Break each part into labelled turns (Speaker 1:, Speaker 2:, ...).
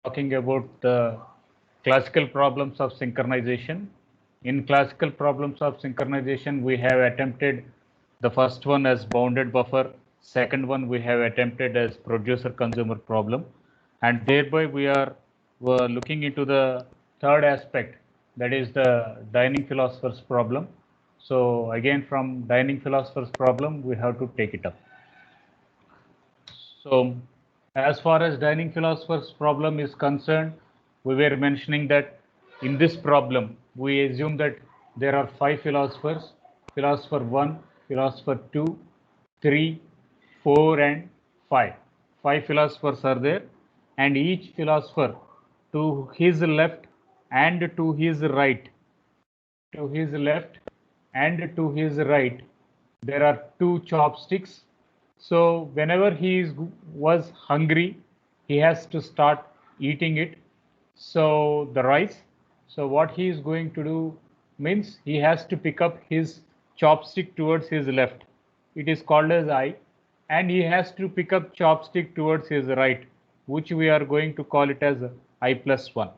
Speaker 1: talking about the classical problems of synchronization. In classical problems of synchronization, we have attempted the first one as bounded buffer, second one we have attempted as producer-consumer problem, and thereby we're looking into the third aspect, that is the dining philosopher's problem. So again, from dining philosopher's problem, we have to take it up. So, as far as dining philosopher's problem is concerned, we were mentioning that in this problem, we assume that there are five philosophers, philosopher 1, philosopher 2, 3, 4, and 5. Five philosophers are there, and each philosopher to his left and to his right, to his left and to his right, there are two chopsticks. So whenever was hungry, he has to start eating it. So the rice. So what he is going to do means he has to pick up his chopstick towards his left. It is called as I, and he has to pick up chopstick towards his right, which we are going to call it as I plus 1.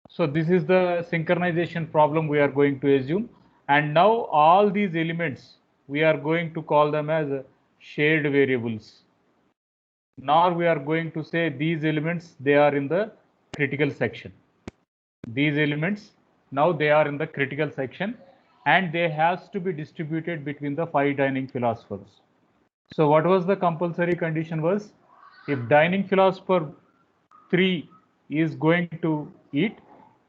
Speaker 1: So this is the synchronization problem we are going to assume. And now all these elements, we are going to call them as shared variables. Nor we are going to say these elements, they are in the critical section. These elements, now they are in the critical section, and they has to be distributed between the five dining philosophers. So what was the compulsory condition was, if dining philosopher 3 is going to eat,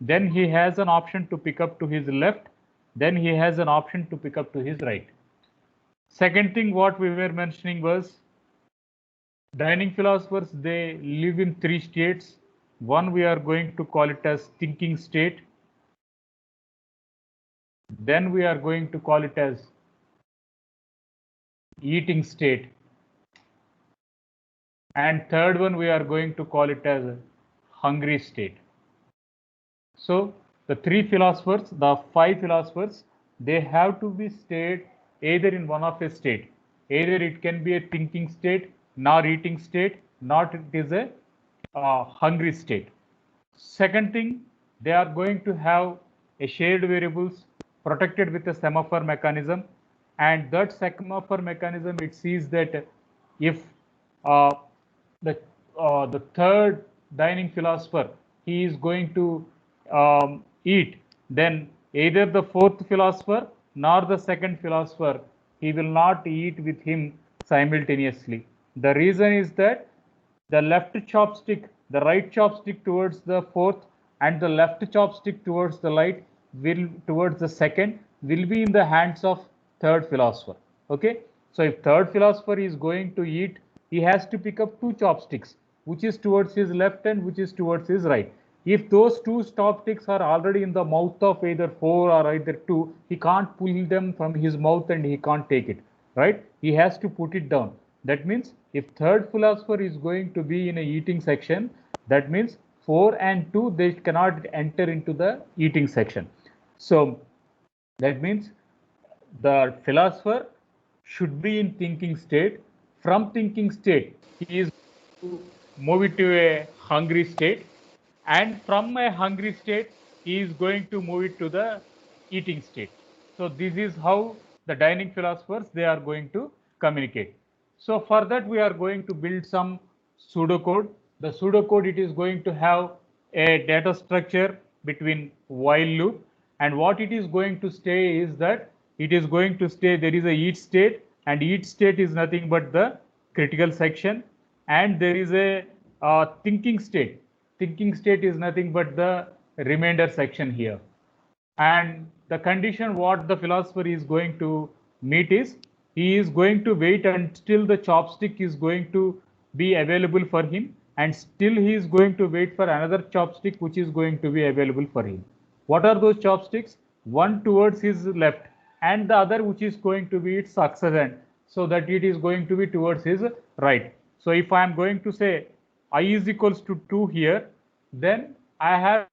Speaker 1: then he has an option to pick up to his left, then he has an option to pick up to his right. Second thing what we were mentioning was, dining philosophers, they live in three states. One we are going to call it as thinking state, then we are going to call it as eating state, and third one we are going to call it as hungry state. So the three philosophers, the five philosophers, they have to be stayed either in one of a state. Either it can be a thinking state, nor eating state, not it is a hungry state. Second thing, they are going to have a shared variables protected with a semaphore mechanism, and that semaphore mechanism, it sees that if uh, the third dining philosopher, he is going to eat, then either the fourth philosopher nor the second philosopher, he will not eat with him simultaneously. The reason is that the left chopstick, the right chopstick towards the fourth, and the left chopstick towards the right will towards the second will be in the hands of third philosopher. Okay, so if third philosopher is going to eat, he has to pick up two chopsticks, which is towards his left and which is towards his right. If those two chopsticks are already in the mouth of either 4 or either 2, he can't pull them from his mouth and he can't take it, right? He has to put it down. That means if third philosopher is going to be in a eating section, that means 4 and 2, they cannot enter into the eating section. So that means the philosopher should be in thinking state. From thinking state, he is to move it to a hungry state, and from a hungry state, he is going to move it to the eating state. So this is how the dining philosophers, they are going to communicate. So for that, we are going to build some pseudocode. The pseudocode, it is going to have a data structure between while loop, and what it is going to stay is that it is going to stay, there is a each state, and each state is nothing but the critical section, and there is a thinking state. Thinking state is nothing but the remainder section here. And the condition what the philosopher is going to meet is, he is going to wait until the chopstick is going to be available for him, and still he is going to wait for another chopstick which is going to be available for him. What are those chopsticks? One towards his left and the other which is going to be its successor, so that it is going to be towards his right. So if I am going to say I is equals to 2 here, then I have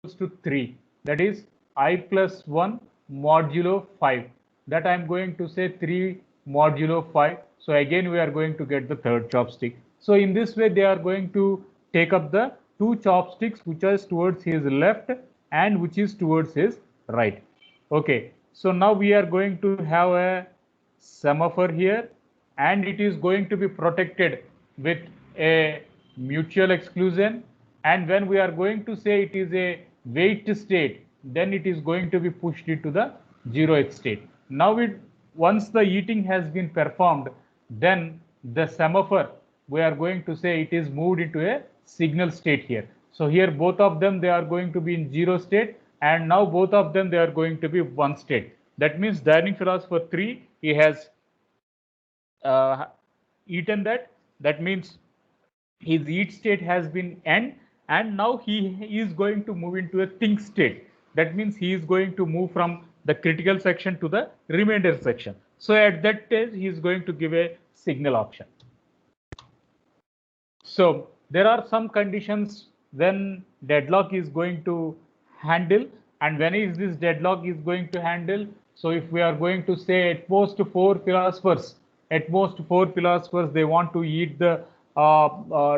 Speaker 1: equals to 3, that is I plus 1 modulo 5, that I am going to say 3 modulo 5. So again we are going to get the third chopstick. So in this way they are going to take up the two chopsticks which is towards his left and which is towards his right. Okay, so now we are going to have a semaphore here, and it is going to be protected with a mutual exclusion, and when we are going to say it is a wait state, then it is going to be pushed into the 0th state. Now once the eating has been performed, then the semaphore, we are going to say it is moved into a signal state here. So here both of them, they are going to be in 0 state, and now both of them, they are going to be 1 state. That means dining philosopher 3, he has eaten that. That means his eat state has been end, and now he is going to move into a think state. That means he is going to move from the critical section to the remainder section. So at that stage, he is going to give a signal option. So there are some conditions when deadlock is going to handle, and when is this deadlock is going to handle. So if we are going to say at most four philosophers, they want to eat the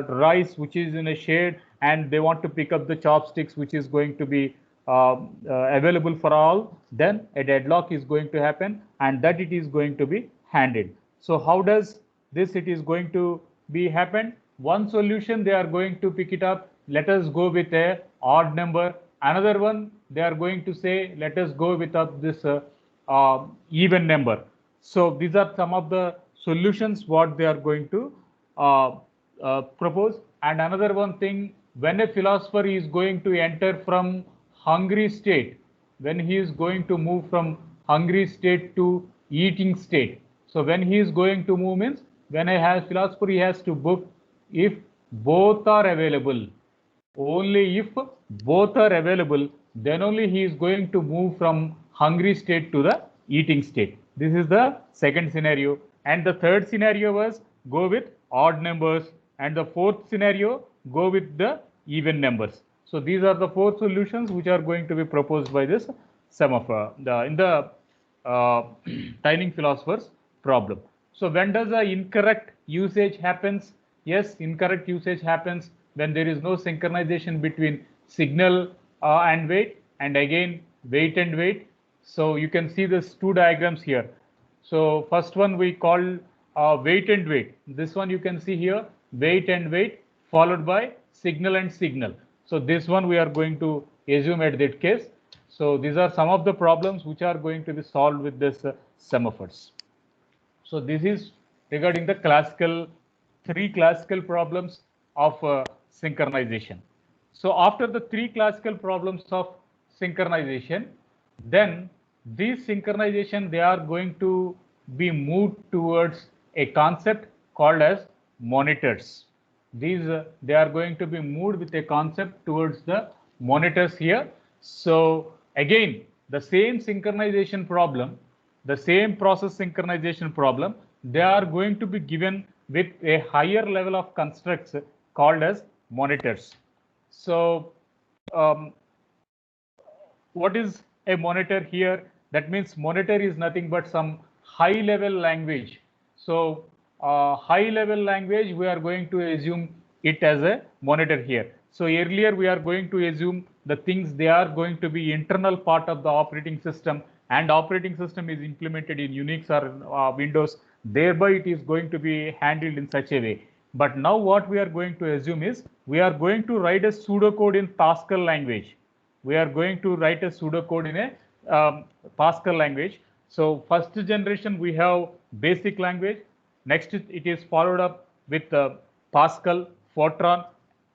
Speaker 1: rice which is in a shade, and they want to pick up the chopsticks which is going to be available for all, then a deadlock is going to happen, and that it is going to be handled. So how does this it is going to be happen? One solution, they are going to pick it up, let us go with a odd number. Another one, they are going to say, let us go with this even number. So these are some of the solutions what they are going to propose. And another one thing, when a philosopher is going to enter from hungry state, when he is going to move from hungry state to eating state. So when he is going to move means, when I have philosopher, he has to book if both are available. Only if both are available, then only he is going to move from hungry state to the eating state. This is the second scenario. And the third scenario was go with odd numbers. And the fourth scenario, go with the even numbers. So these are the four solutions which are going to be proposed by this semaphore in the dining philosopher's problem. So when does the incorrect usage happens? Yes, incorrect usage happens when there is no synchronization between signal and wait, and again wait and wait. So you can see these two diagrams here. So first one we call wait and wait. This one you can see here, wait and wait, followed by signal and signal. So this one we are going to assume at that case. So these are some of the problems which are going to be solved with this semaphores. So this is regarding the three classical problems of synchronization. So after the three classical problems of synchronization, then these synchronization, they are going to be moved towards a concept called as monitors. These they are going to be moved with a concept towards the monitors here. So again, the same synchronization problem, the same process synchronization problem, they are going to be given with a higher level of constructs called as monitors. So what is a monitor here? That means monitor is nothing but some high level language. So high level language, we are going to assume it as a monitor here. So earlier we are going to assume the things, they are going to be internal part of the operating system, and operating system is implemented in Unix or Windows. Thereby it is going to be handled in such a way. But now what we are going to assume is, we are going to write a pseudocode in Pascal language. We are going to write a pseudocode in a Pascal language. So first generation we have basic language. Next it is followed up with Pascal, Fortran,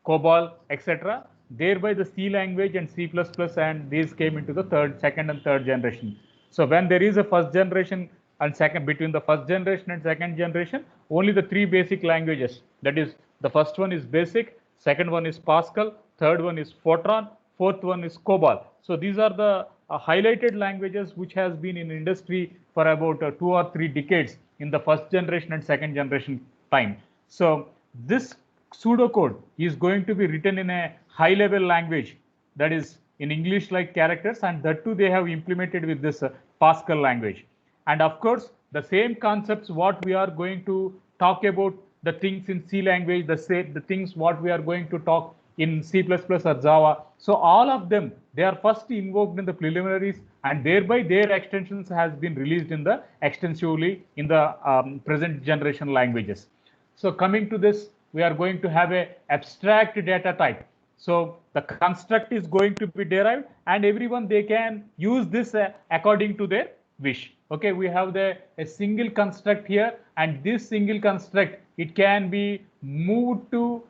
Speaker 1: COBOL, etc. Thereby the C language and C++, and these came into the second and third generation. So when there is a first generation and second, between the first generation and second generation, only the three basic languages. That is, the first one is basic, second one is Pascal, third one is Fortran, fourth one is COBOL. So these are the highlighted languages which has been in industry for about 2 or 3 decades in the first generation and second generation time. So this pseudocode is going to be written in a high level language, that is in English like characters, and that too they have implemented with this Pascal language. And of course, the same concepts what we are going to talk about, the things in C language, the things what we are going to talk in C++ or Java. So all of them, they are first invoked in the preliminaries, and thereby their extensions has been released in the extensively in the present generation languages. So coming to this, we are going to have a abstract data type. So the construct is going to be derived, and everyone they can use this according to their wish. Okay, we have a single construct here, and this single construct, it can be moved to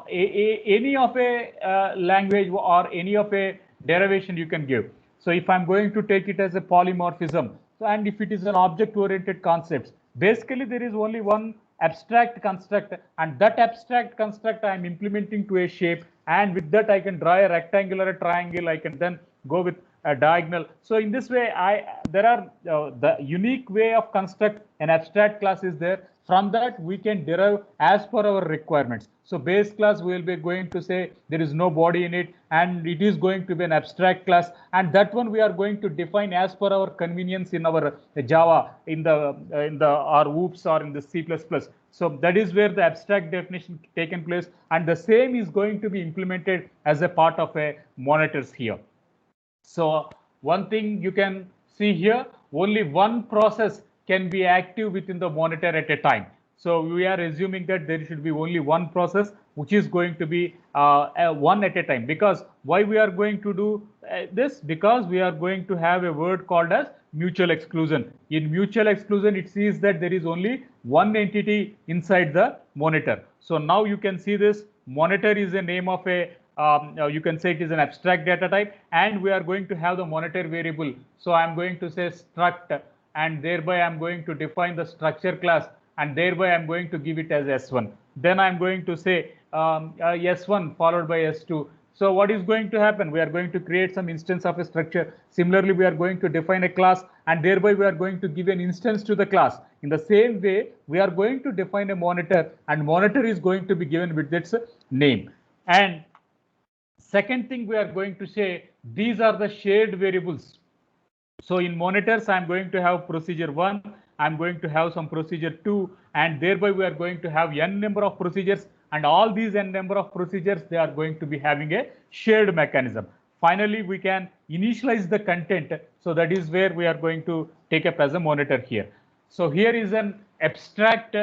Speaker 1: any of a language or any of a derivation you can give. So if I'm going to take it as a polymorphism, so and if it is an object-oriented concept, basically there is only one abstract construct, and that abstract construct I am implementing to a shape, and with that I can draw a rectangle or a triangle. I can then go with a diagonal. So in this way, there are the unique way of construct an abstract class is there. From that we can derive as per our requirements. So base class, we will be going to say there is no body in it, and it is going to be an abstract class, and that one we are going to define as per our convenience in our Java, in the or OOPS or in the C++. So that is where the abstract definition taken place, and the same is going to be implemented as a part of a monitors here. So one thing you can see here, only one process can be active within the monitor at a time. So we are assuming that there should be only one process which is going to be one at a time. Because why we are going to do this? Because we are going to have a word called as mutual exclusion. In mutual exclusion, it sees that there is only one entity inside the monitor. So now you can see this monitor is the name of a you can say it is an abstract data type, and we are going to have the monitor variable. So I'm going to say struct, and thereby I'm going to define the structure class, and thereby I'm going to give it as S1. Then I'm going to say S1 followed by S2. So what is going to happen? We are going to create some instance of a structure. Similarly, we are going to define a class, and thereby we are going to give an instance to the class. In the same way, we are going to define a monitor, and monitor is going to be given with its name. And second thing we are going to say, these are the shared variables. So in monitors, I'm going to have procedure 1, I'm going to have some procedure 2, and thereby we are going to have n number of procedures, and all these n number of procedures, they are going to be having a shared mechanism. Finally, we can initialize the content. So that is where we are going to take up as a monitor here. So here is an abstract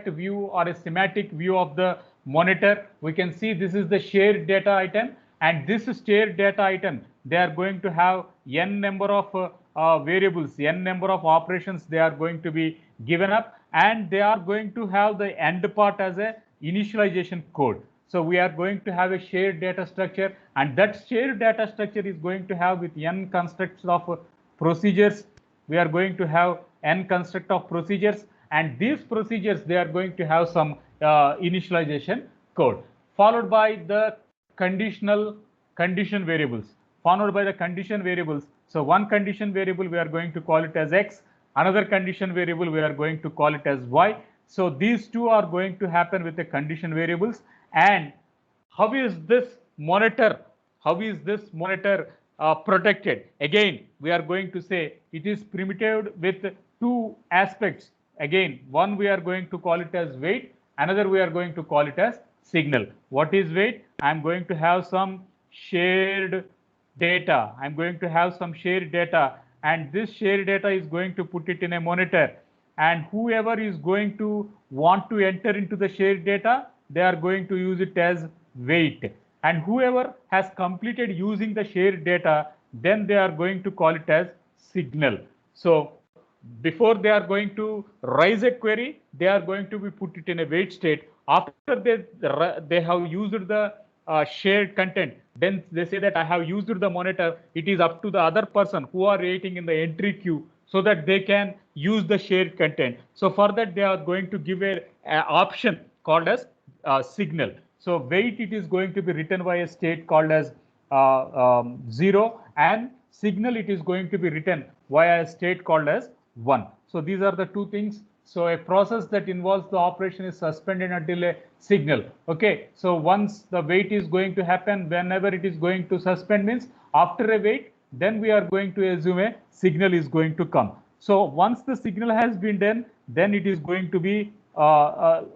Speaker 1: view or a schematic view of the monitor. We can see this is the shared data item, and this shared data item, they are going to have n number of variables, n number of operations they are going to be given up, and they are going to have the end part as a initialization code. So we are going to have a shared data structure, and that shared data structure is going to have with n constructs of procedures. We are going to have n construct of procedures, and these procedures, they are going to have some initialization code, followed by the condition variables, followed by the condition variables. So one condition variable, we are going to call it as X, another condition variable, we are going to call it as Y. So these two are going to happen with the condition variables. And how is this monitor protected? Again, we are going to say it is primitive with two aspects. Again, one we are going to call it as weight, another we are going to call it as signal. What is weight? I am going to have some shared data. I'm going to have some shared data, and this shared data is going to put it in a monitor, and whoever is going to want to enter into the shared data, they are going to use it as weight, and whoever has completed using the shared data, then they are going to call it as signal. So before they are going to raise a query, they are going to be put it in a wait state. After they have used the shared content, then they say that I have used the monitor. It is up to the other person who are waiting in the entry queue, so that they can use the shared content. So for that, they are going to give a option called as signal. So wait, it is going to be written by a state called as 0, and signal, it is going to be written via a state called as 1. So these are the two things. So a process that involves the operation is suspended until a signal. Okay. So once the wait is going to happen, whenever it is going to suspend means after a wait, then we are going to assume a signal is going to come. So once the signal has been done, then it is going to be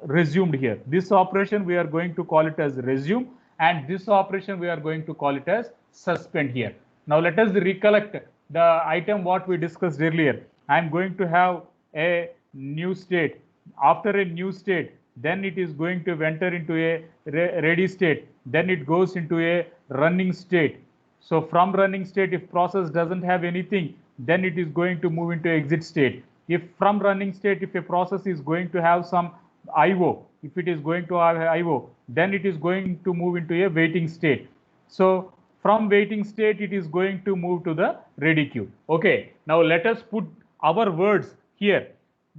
Speaker 1: resumed here. This operation we are going to call it as resume, and this operation we are going to call it as suspend here. Now let us recollect the item what we discussed earlier. I am going to have a new state. After a new state, then it is going to enter into a ready state. Then it goes into a running state. So from running state, if process doesn't have anything, then it is going to move into exit state. If from running state, if a process is going to have some IO, if it is going to have IO, then it is going to move into a waiting state. So from waiting state, it is going to move to the ready queue. Okay, now let us put our words here.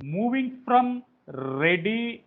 Speaker 1: Moving from running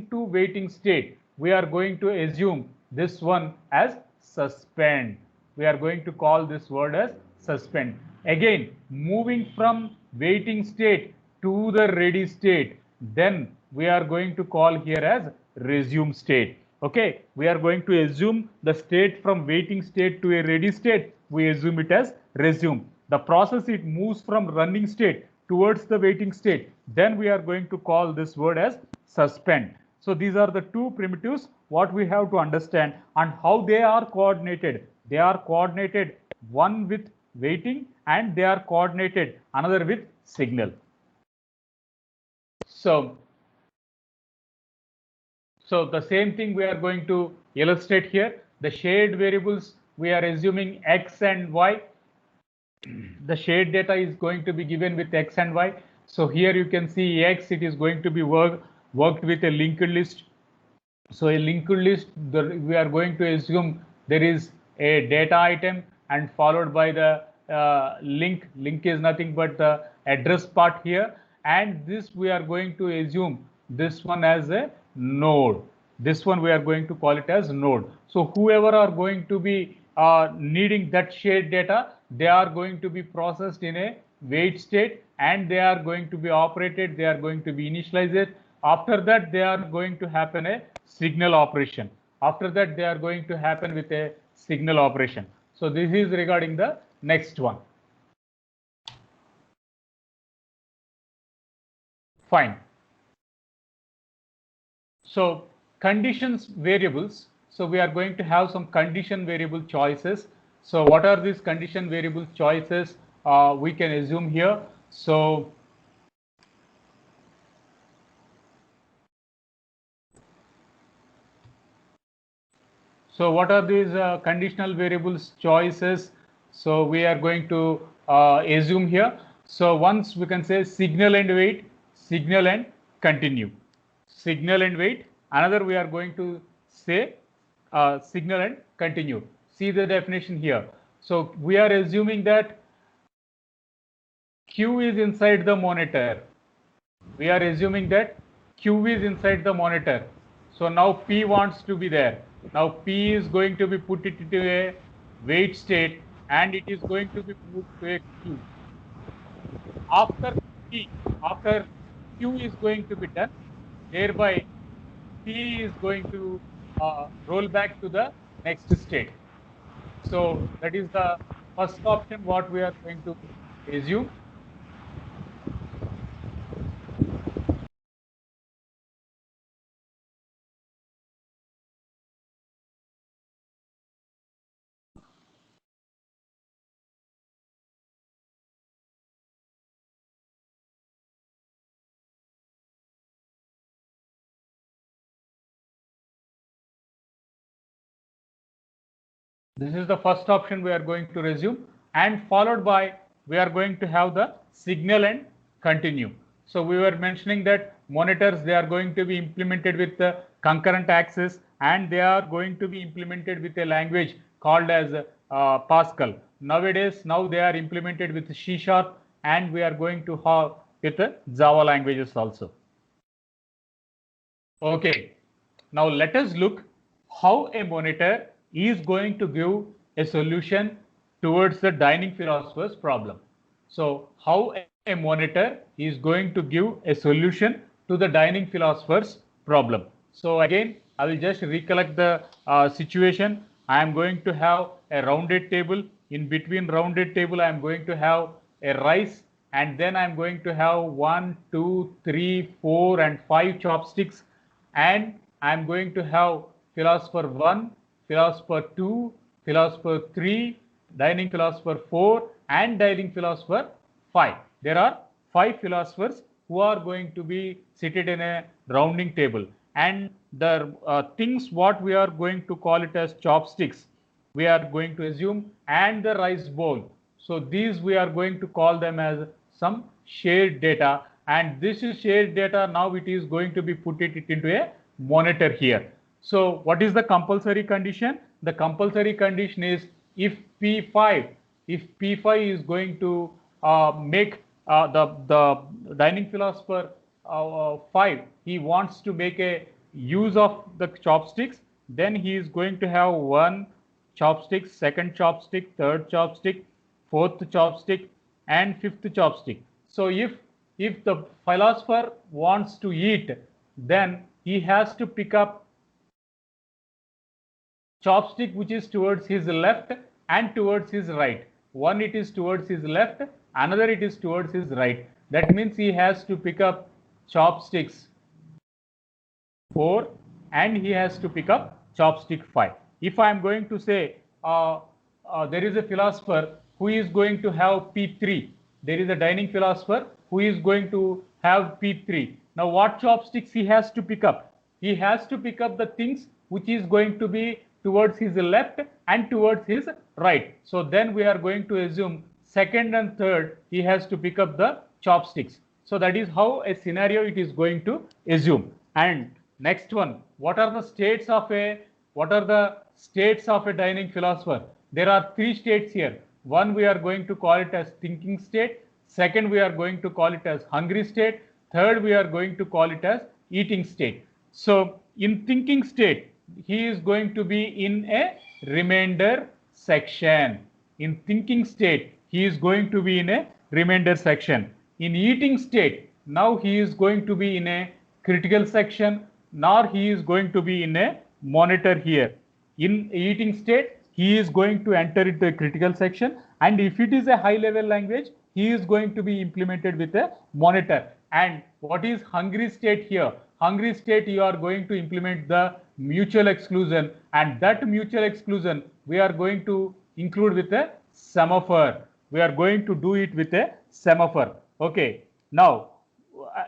Speaker 1: to waiting state, we are going to assume this one as suspend. We are going to call this word as suspend. Again, moving from waiting state to the ready state, then we are going to call here as resume state. Okay, we are going to assume the state from waiting state to a ready state. We assume it as resume. The process, it moves from running state towards the waiting state. Then we are going to call this word as suspend. So these are the two primitives what we have to understand, and how they are coordinated. They are coordinated, one with waiting and they are coordinated another with signal. So the same thing we are going to illustrate here. The shared variables, we are assuming x and y. The shared data is going to be given with x and y. So here you can see x, it is going to be worked with a linked list. So a linked list, we are going to assume there is a data item and followed by the link. Link is nothing but the address part here, and this we are going to assume this one as a node. This one we are going to call it as node. So whoever are going to be needing that shared data, they are going to be processed in a wait state, and they are going to be operated, they are going to be initialized. After that, they are going to happen a signal operation. After that, they are going to happen with a signal operation. So this is regarding the next one. Fine. So conditions variables. So we are going to have some condition variable choices. So what are these condition variable choices? We can assume here. So what are these conditional variables choices? So we are going to assume here. So once we can say signal and wait, signal and continue. Signal and wait. Another we are going to say signal and continue. See the definition here. So we are assuming that Q is inside the monitor. We are assuming that Q is inside the monitor. So now P wants to be there. Now P is going to be put it into a wait state, and it is going to be moved to a Q. After Q is going to be done, thereby P is going to roll back to the next state. So that is the first option what we are going to assume. This is the first option we are going to resume, and followed by we are going to have the signal and continue. So we were mentioning that monitors, they are going to be implemented with the concurrent access, and they are going to be implemented with a language called as Pascal. Nowadays, now they are implemented with C#, and we are going to have with Java languages also. Okay, now let us look how a monitor is going to give a solution towards the dining philosopher's problem. So how a monitor is going to give a solution to the dining philosopher's problem. So again, I will just recollect the situation. I am going to have a rounded table. In between rounded table, I am going to have a rice, and then I'm going to have 1, 2, 3, 4 and 5 chopsticks, and I'm going to have philosopher 1, philosopher 2, philosopher 3, dining philosopher 4 and dining philosopher 5. There are 5 philosophers who are going to be seated in a rounding table, and the things what we are going to call it as chopsticks, we are going to assume, and the rice bowl. So these we are going to call them as some shared data, and this is shared data. Now it is going to be put it into a monitor here. So what is the compulsory condition? The compulsory condition is if P5 is going to make the dining philosopher 5, he wants to make a use of the chopsticks, then he is going to have 1 chopstick, 2nd chopstick, 3rd chopstick, 4th chopstick and 5th chopstick. So if the philosopher wants to eat, then he has to pick up chopstick which is towards his left and towards his right. One it is towards his left, another it is towards his right. That means he has to pick up chopsticks 4 and he has to pick up chopstick 5. If I am going to say there is a philosopher who is going to have P3, there is a dining philosopher who is going to have P3. Now what chopsticks he has to pick up? He has to pick up the things which is going to be towards his left and towards his right. So then we are going to assume 2nd and 3rd he has to pick up the chopsticks. So that is how a scenario it is going to assume. And next one, what are the states of a dining philosopher? There are 3 states here. One we are going to call it as thinking state, second we are going to call it as hungry state, third we are going to call it as eating state. So in thinking state, he is going to be in a remainder section. In thinking state, he is going to be in a remainder section. In eating state, now he is going to be in a critical section, nor he is going to be in a monitor here. In eating state, he is going to enter into a critical section, and if it is a high level language, he is going to be implemented with a monitor. And what is hungry state here? Hungry state, you are going to implement the mutual exclusion, and that mutual exclusion we are going to include with a semaphore. We are going to do it with a semaphore. Okay. Now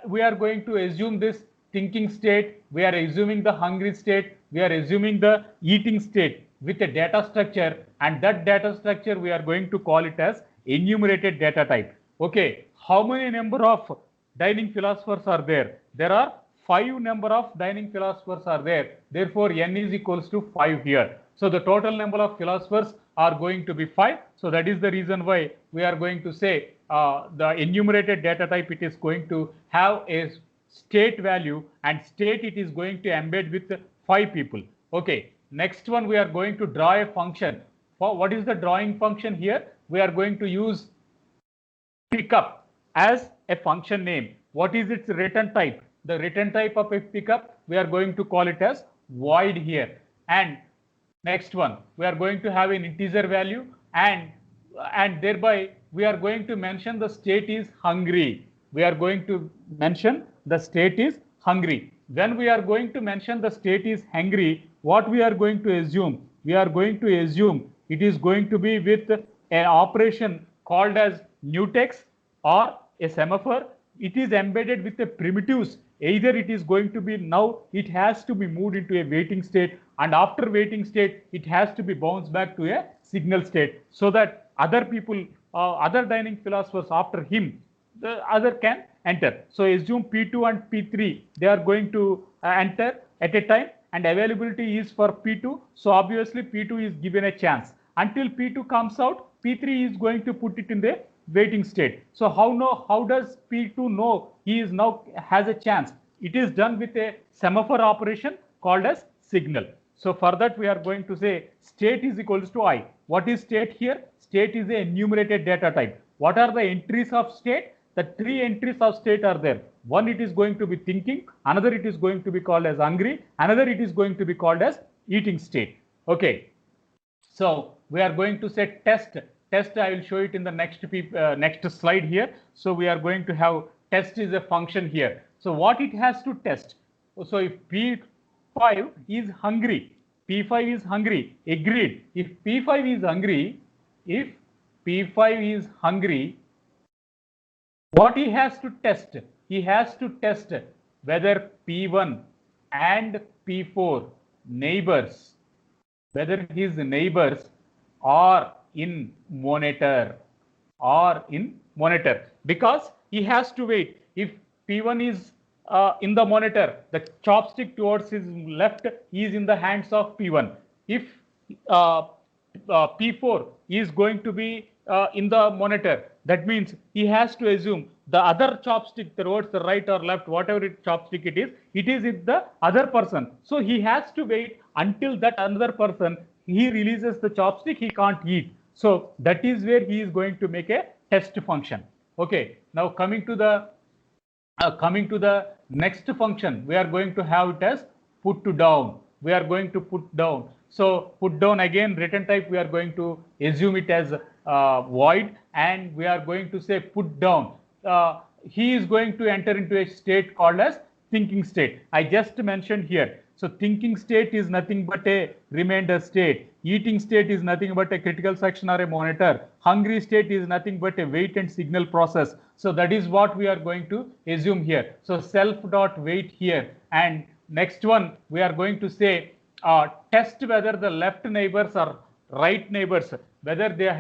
Speaker 1: we are going to assume this thinking state, we are assuming the hungry state, we are assuming the eating state with a data structure, and that data structure we are going to call it as enumerated data type. Okay, how many number of dining philosophers are there? There are 5 number of dining philosophers are there. Therefore, n is equals to 5 here. So the total number of philosophers are going to be 5. So that is the reason why we are going to say the enumerated data type, it is going to have a state value, and state it is going to embed with 5 people. Okay. Next one, we are going to draw a function. For what is the drawing function here? We are going to use pickup as a function name. What is its return type? The return type of a pickup, we are going to call it as void here. And next one, we are going to have an integer value, and thereby we are going to mention the state is hungry. We are going to mention the state is hungry. When we are going to mention the state is hungry, what we are going to assume? We are going to assume it is going to be with an operation called as mutex or a semaphore. It is embedded with the primitives. Either it is going to be, now it has to be moved into a waiting state, and after waiting state, it has to be bounced back to a signal state, so that other people, other dining philosophers after him, the other can enter. So assume P2 and P3, they are going to enter at a time, and availability is for P2. So obviously P2 is given a chance. Until P2 comes out, P3 is going to put it in the waiting state. So how does P2 know he is now has a chance? It is done with a semaphore operation called as signal. So for that we are going to say state is equals to I. What is state here? State is a enumerated data type. What are the entries of state? The 3 entries of state are there. One, it is going to be thinking, another it is going to be called as hungry, another it is going to be called as eating state. Okay. So we are going to say test test I will show it in the next slide here. So we are going to have test is a function here. So what it has to test? So if P5 is hungry, P5 is hungry, agreed. If P5 is hungry, if P5 is hungry, what he has to test? He has to test whether P1 and P4 neighbors, whether his neighbors are in monitor, because he has to wait. If P1 is in the monitor, the chopstick towards his left is in the hands of P1. If P4 is going to be in the monitor, that means he has to assume the other chopstick towards the right or left, whatever chopstick it is with the other person. So he has to wait until that another person, he releases the chopstick, he can't eat. So that is where he is going to make a test function. Okay, now coming to the next function, we are going to have it as put to down. We are going to put down. So put down, again return type, we are going to assume it as void, and we are going to say put down. He is going to enter into a state called as thinking state. I just mentioned here. So thinking state is nothing but a remainder state. Eating state is nothing but a critical section or a monitor. Hungry state is nothing but a wait and signal process. So that is what we are going to assume here. So self dot wait here, and next one we are going to say test whether the left neighbors or right neighbors, whether they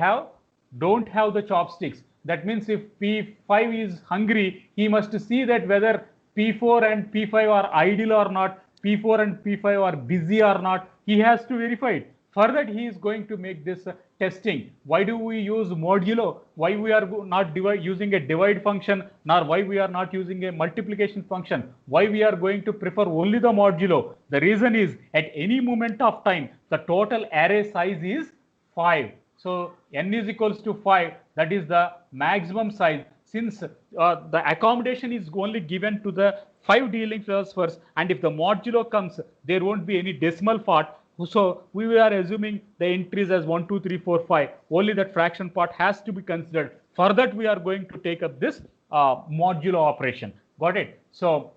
Speaker 1: don't have the chopsticks. That means if P5 is hungry, he must see that whether P4 and P5 are idle or not, P4 and P5 are busy or not. He has to verify it. For that, he is going to make this testing. Why do we use modulo? Why we are not using a divide function, nor why we are not using a multiplication function? Why we are going to prefer only the modulo? The reason is at any moment of time, the total array size is 5. So n is equals to 5. That is the maximum size. Since the accommodation is only given to the 5 dealing philosophers, and if the modulo comes, there won't be any decimal part. So we are assuming the entries as 1, 2, 3, 4, 5. Only that fraction part has to be considered. For that, we are going to take up this modulo operation. Got it? So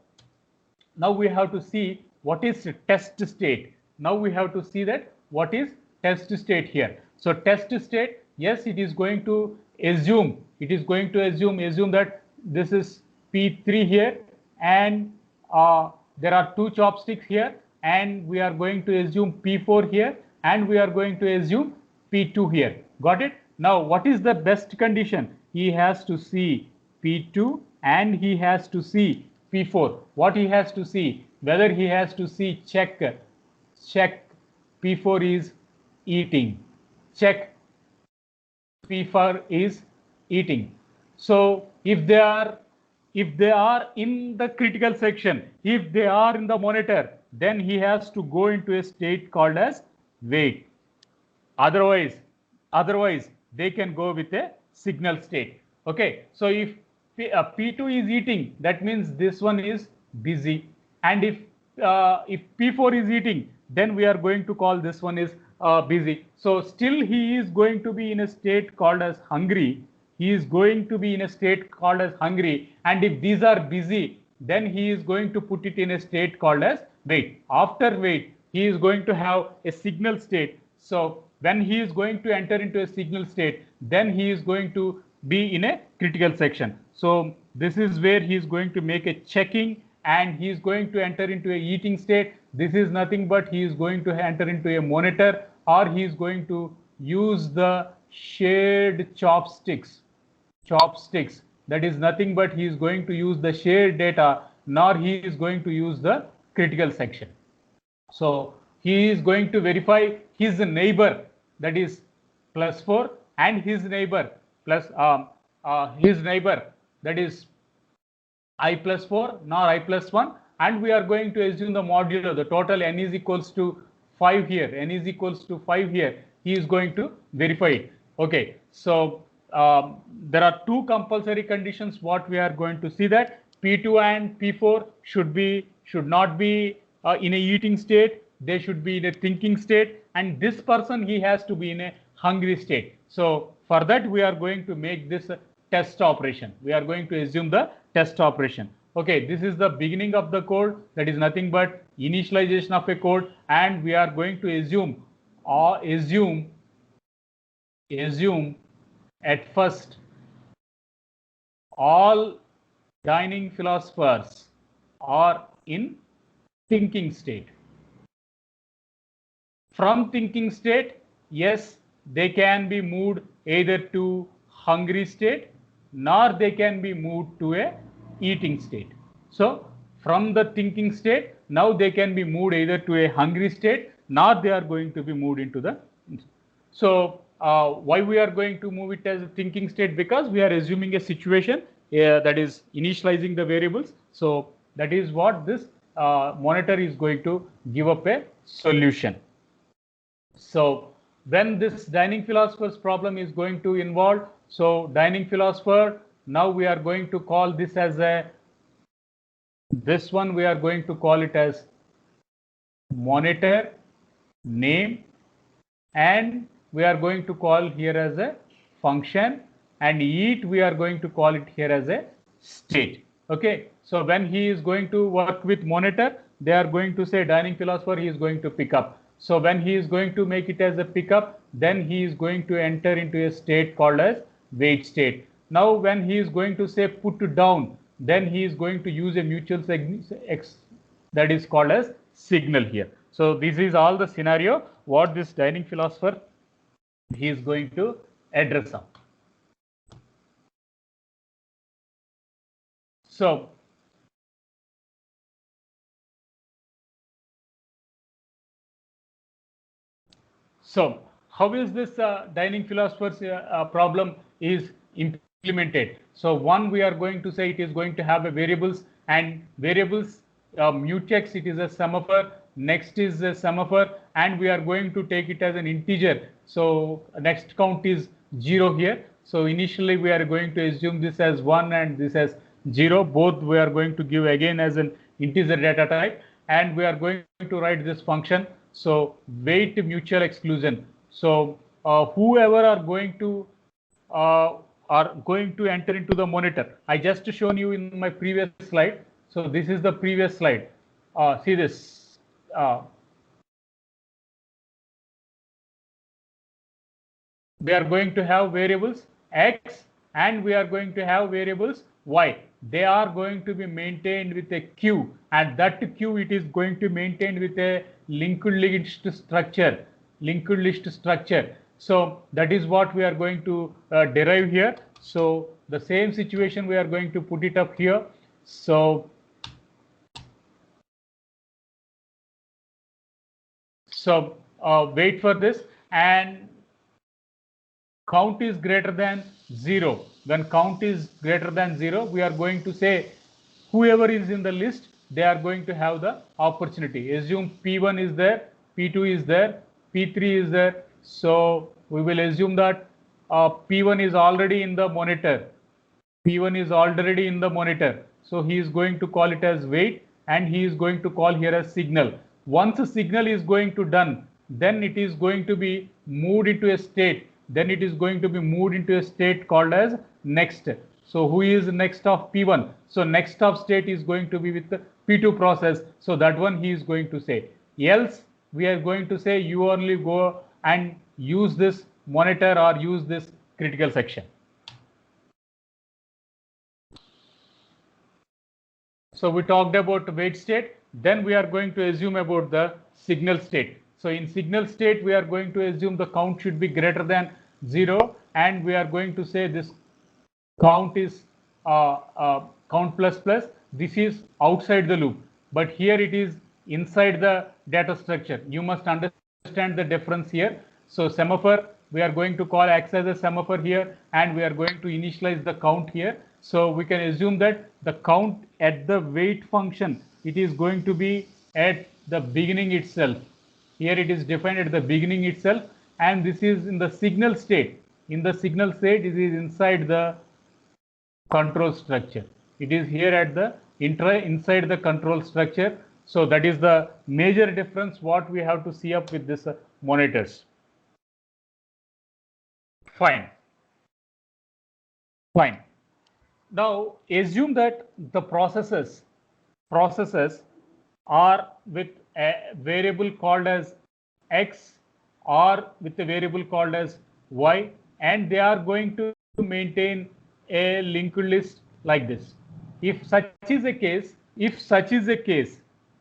Speaker 1: now we have to see what is test state. Now we have to see that what is test state here. So test state, yes, it is going to assume. It is going to assume that this is P3 here, and there are 2 chopsticks here, and we are going to assume P4 here, and we are going to assume P2 here. Got it? Now, what is the best condition? He has to see P2 and he has to see P4. What he has to see? Whether he has to see check P4 is eating, check P4 is eating. So if they are in the critical section, if they are in the monitor, then he has to go into a state called as wait. Otherwise they can go with a signal state. Okay, so if P2 is eating, that means this one is busy, and if P4 is eating, then we are going to call this one is busy. So still he is going to be in a state called as hungry. He is going to be in a state called as hungry, and if these are busy, then he is going to put it in a state called as wait. After wait, he is going to have a signal state. So when he is going to enter into a signal state, then he is going to be in a critical section. So this is where he is going to make a checking, and he is going to enter into a eating state. This is nothing but he is going to enter into a monitor, or he is going to use the shared chopsticks. That is nothing but he is going to use the shared data, nor he is going to use the critical section. So he is going to verify his neighbor, that is +4, and his neighbor plus his neighbor, that is I +4 nor I +1, and we are going to assume the modulo, the total n is equals to 5 here, n is equals to 5 here. He is going to verify it. Okay, so there are 2 compulsory conditions. What we are going to see that P2 and P4 should not be in a eating state. They should be in a thinking state, and this person, he has to be in a hungry state. So For that, we are going to make this test operation. We are going to assume the test operation. Okay, this is the beginning of the code. That is nothing but initialization of a code, and we are going to assume at first all dining philosophers are in thinking state. From thinking state, yes, they can be moved either to hungry state, nor they can be moved to a eating state. So from the thinking state, now they can be moved either to a hungry state, nor they are going to be moved into the. So why we are going to move it as a thinking state? Because we are assuming a situation that is initializing the variables. So that is what this monitor is going to give up a solution. So when this dining philosopher's problem is going to involve, so dining philosopher, now we are going to call this as this one we are going to call it as monitor name, and we are going to call here as a function, and eat we are going to call it here as a state. Okay, so when he is going to work with monitor, they are going to say dining philosopher, he is going to pick up. So when he is going to make it as a pickup, then he is going to enter into a state called as wait state. Now when he is going to say put down, then he is going to use a mutual that is called as signal here. So this is all the scenario what this dining philosopher he is going to address up. So how is this dining philosopher's problem is implemented? So one, we are going to say it is going to have a variables, and variables mutex, it is a semaphore. Next is a semaphore, and we are going to take it as an integer. So next count is 0 here. So initially we are going to assume this as 1 and this as 0. Both we are going to give again as an integer data type, and we are going to write this function. So wait mutual exclusion. So whoever are going to enter into the monitor. I just shown you in my previous slide. So this is the previous slide. See this. We are going to have variables x, and we are going to have variables y. They are going to be maintained with a queue, and that queue it is going to maintain with a linked list structure. So that is what we are going to derive here. So the same situation we are going to put it up here. So wait for this, and count is greater than 0. When count is greater than 0, we are going to say whoever is in the list, they are going to have the opportunity. Assume P1 is there, P2 is there, P3 is there. So we will assume that P1 is already in the monitor. So he is going to call it as wait, and he is going to call here as signal. Once a signal is going to done, then it is going to be moved into a state. Then it is going to be moved into a state called as next. So who is next of P1? So next of state is going to be with the P2 process. So that one he is going to say. Else we are going to say you only go and use this monitor or use this critical section. So we talked about wait state. Then we are going to assume about the signal state. So in signal state, we are going to assume the count should be greater than 0, and we are going to say this count is count plus plus. This is outside the loop, but here it is inside the data structure. You must understand the difference here. So semaphore, we are going to call x as a semaphore here, and we are going to initialize the count here. So we can assume that the count at the wait function, it is going to be at the beginning itself. Here it is defined at the beginning itself, and this is in the signal state. In the signal state, it is inside the control structure. It is here at the inside the control structure. So that is the major difference what we have to see up with this monitors. Fine. Fine. Now assume that the processes are with a variable called as x or with a variable called as y, and they are going to maintain a linked list like this. If such is a case,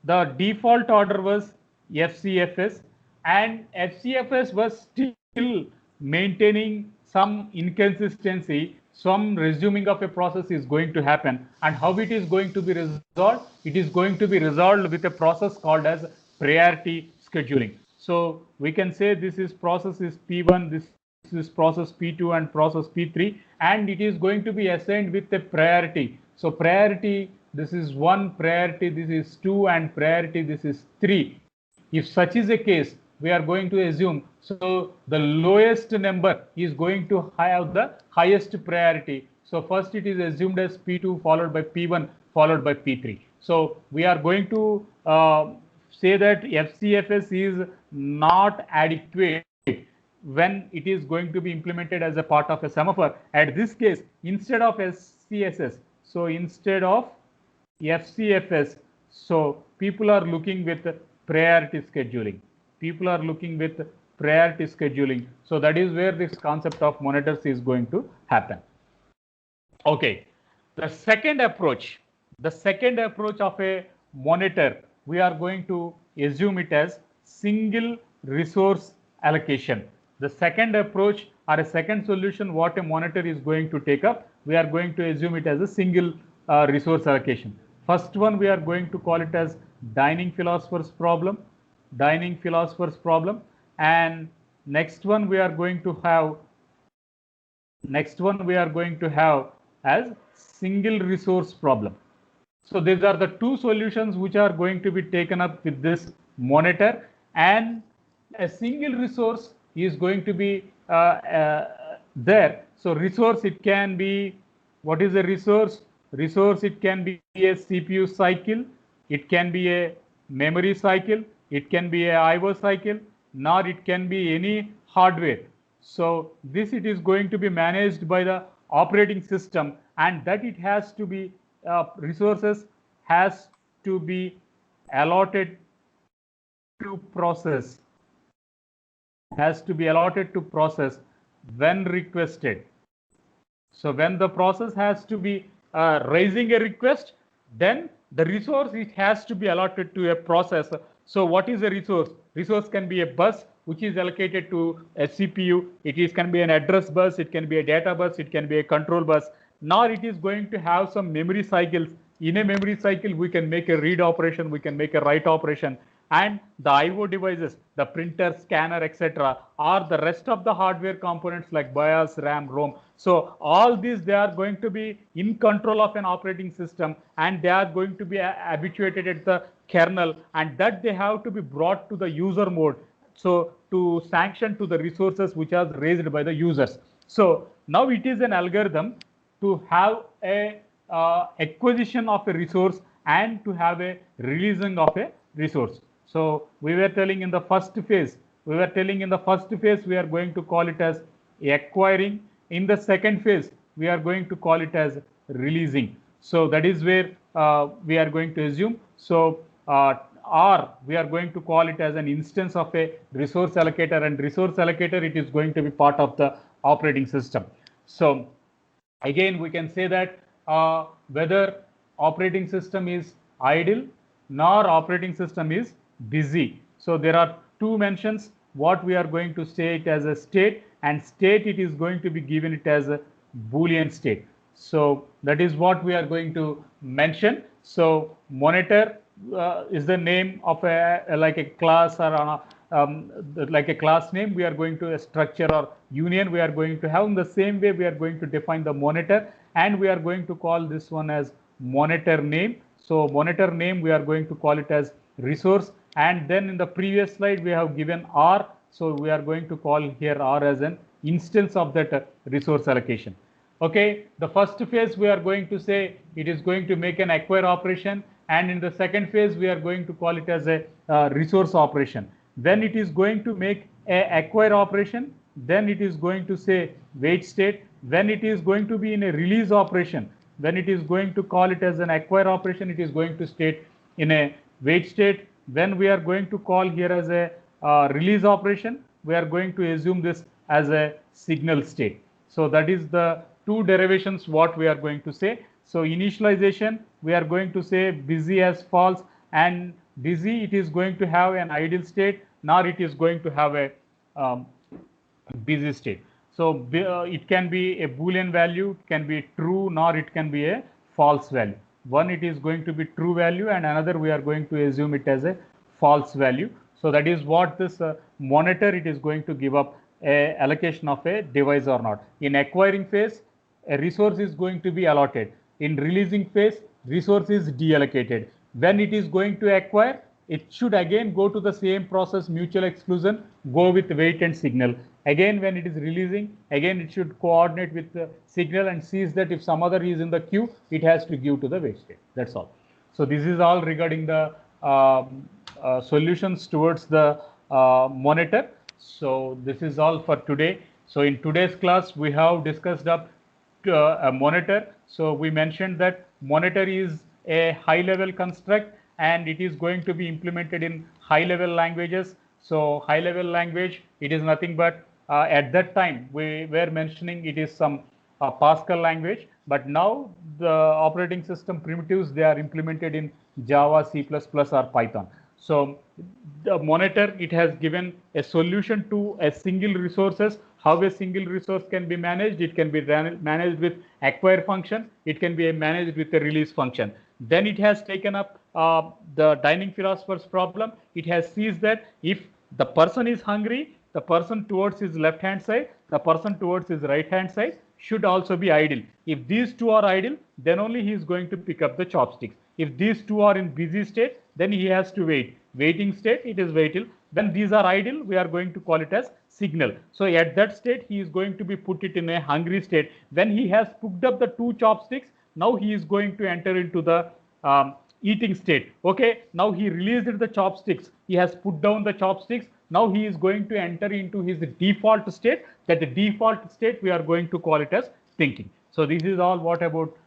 Speaker 1: the default order was FCFS, and FCFS was still maintaining some inconsistency. Some resuming of a process is going to happen, and how it is going to be resolved? It is going to be resolved with a process called as priority scheduling. So we can say this is process is P1, this is process P2 and process P3, and it is going to be assigned with a priority. So priority, this is 1, priority this is 2, and priority this is 3. If such is a case, we are going to assume, so the lowest number is going to have the highest priority. So first it is assumed as P2 followed by P1 followed by P3. So we are going to say that FCFS is not adequate when it is going to be implemented as a part of a semaphore. At this case, instead of SCSS, so instead of FCFS, so people are looking with priority scheduling. So that is where this concept of monitors is going to happen. Okay, the second approach of a monitor, we are going to assume it as single resource allocation. The second approach or a second solution what a monitor is going to take up, we are going to assume it as a single resource allocation. First one we are going to call it as dining philosopher's problem, and next one we are going to have as single resource problem. So these are the two solutions which are going to be taken up with this monitor, and a single resource is going to be there. So resource, it can be, what is a resource? Resource, it can be a CPU cycle, it can be a memory cycle, it can be a IO cycle, nor it can be any hardware. So this, it is going to be managed by the operating system, and that it has to be resources has to be allotted to process, when requested. So when the process has to be raising a request, then the resource, it has to be allotted to a process. So what is a resource? Resource can be a bus which is allocated to a CPU. It can be an address bus, it can be a data bus, it can be a control bus. Nor it is going to have some memory cycles. In a memory cycle, we can make a read operation, we can make a write operation, and the IO devices, the printer, scanner, etc., are the rest of the hardware components like BIOS, RAM, ROM. So all these, they are going to be in control of an operating system, and they are going to be habituated at the kernel, and that they have to be brought to the user mode, so to sanction to the resources which are raised by the users. So now it is an algorithm to have a acquisition of a resource and to have a releasing of a resource. So we were telling in the first phase, we are going to call it as acquiring. In the second phase, we are going to call it as releasing. So that is where we are going to assume. So or we are going to call it as an instance of a resource allocator, and resource allocator, it is going to be part of the operating system. So again, we can say that whether operating system is idle nor operating system is busy. So there are two mentions. What we are going to say it as a state, and state, it is going to be given it as a Boolean state. So that is what we are going to mention. So monitor is the name of like a class, or like a class name. We are going to a structure or union we are going to have. In the same way, we are going to define the monitor, and we are going to call this one as monitor name. So monitor name, we are going to call it as resource, and then in the previous slide we have given R, so we are going to call here R as an instance of that resource allocation. Okay, the first phase we are going to say it is going to make an acquire operation, and in the second phase we are going to call it as a resource operation. When it is going to make a acquire operation, then it is going to say wait state, When it is going to be in a release operation, when it is going to call it as an acquire operation, it is going to state in a wait state. When we are going to call here as a release operation, we are going to assume this as a signal state. So that is the two derivations what we are going to say. So initialization, we are going to say busy as false, and busy it is going to have an idle state, nor it is going to have a busy state. So it can be a Boolean value, it can be true, nor it can be a false value. One, it is going to be true value, and another we are going to assume it as a false value. So that is what this monitor, it is going to give up a allocation of a device or not. In acquiring phase, a resource is going to be allotted. In releasing phase, resource is deallocated. When it is going to acquire, it should again go to the same process, mutual exclusion, go with wait and signal. Again, when it is releasing, again it should coordinate with the signal and sees that if some other is in the queue, it has to give to the wait state. That's all. So this is all regarding the solutions towards the monitor. So this is all for today. So in today's class, we have discussed up a monitor. So we mentioned that monitor is a high level construct, and it is going to be implemented in high level languages. So high level language, it is nothing but at that time we were mentioning it is some Pascal language, but now the operating system primitives, they are implemented in Java, C++ or Python. So the monitor, it has given a solution to a single resources, how a single resource can be managed. It can be managed with acquire function, it can be managed with a release function. Then it has taken up the dining philosopher's problem. It has sees that if the person is hungry, the person towards his left hand side, the person towards his right hand side should also be idle. If these two are idle, then only he is going to pick up the chopsticks. If these two are in busy state, then he has to wait. Waiting state, it is wait till. When these are idle, we are going to call it as signal. So at that state, he is going to be put it in a hungry state. When he has picked up the two chopsticks, now he is going to enter into the eating state. Okay, now he released the chopsticks, he has put down the chopsticks. Now he is going to enter into his default state. That the default state, we are going to call it as thinking. So this is all what about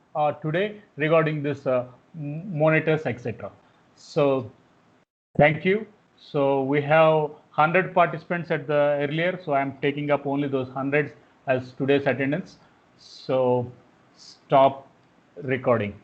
Speaker 1: today regarding this monitors, etc. So thank you. So we have 100 participants at the earlier, so I am taking up only those hundreds as today's attendance. So stop recording.